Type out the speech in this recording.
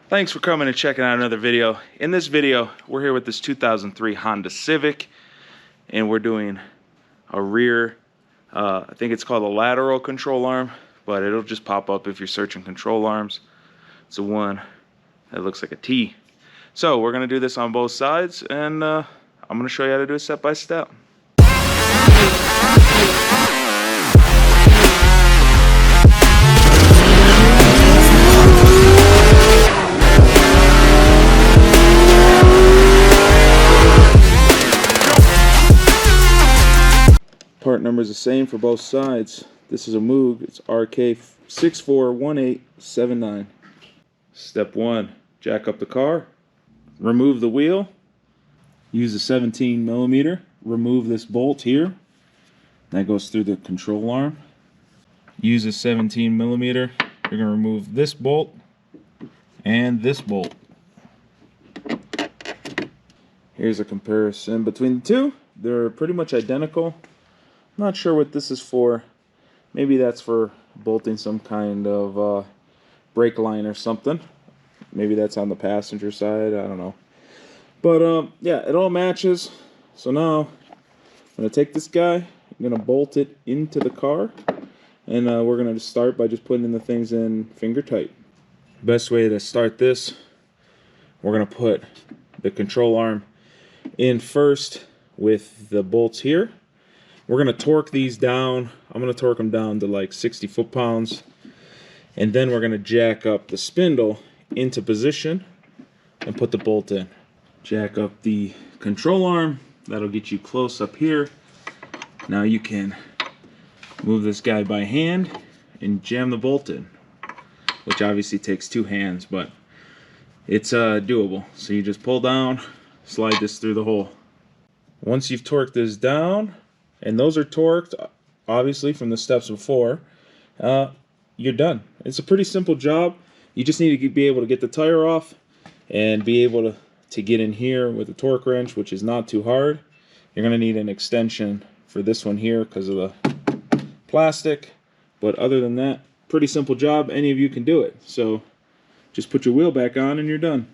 Thanks for coming and checking out another video. In this video, we're here with this 2003 Honda Civic, and we're doing a rear, I think it's called a lateral control arm, but it'll just pop up if you're searching control arms. It's the one that looks like a T. So we're gonna do this on both sides, and I'm gonna show you how to do it step by step. Part number is the same for both sides. This is a Moog. It's RK641879. Step 1, jack up the car, remove the wheel, use a 17mm, remove this bolt here. That goes through the control arm. Use a 17mm. You're going to remove this bolt and this bolt. Here's a comparison between the two. They're pretty much identical. Not sure what this is for. Maybe that's for bolting some kind of brake line or something. Maybe that's on the passenger side. I don't know. But yeah, it all matches. So now I'm going to take this guy. I'm going to bolt it into the car. And we're going to start by just putting in the things in finger tight. Best way to start this, we're going to put the control arm in first with the bolts here. We're going to torque these down. I'm going to torque them down to like 60 foot-pounds. And then we're going to jack up the spindle into position and put the bolt in. Jack up the control arm. That'll get you close up here. Now you can move this guy by hand and jam the bolt in, which obviously takes two hands, but it's doable. So you just pull down, slide this through the hole. Once you've torqued this down, and those are torqued, obviously, from the steps before, you're done. It's a pretty simple job. You just need to be able to get the tire off and be able to get in here with a torque wrench, which is not too hard. You're going to need an extension for this one here because of the plastic. But other than that, pretty simple job. Any of you can do it. So just put your wheel back on and you're done.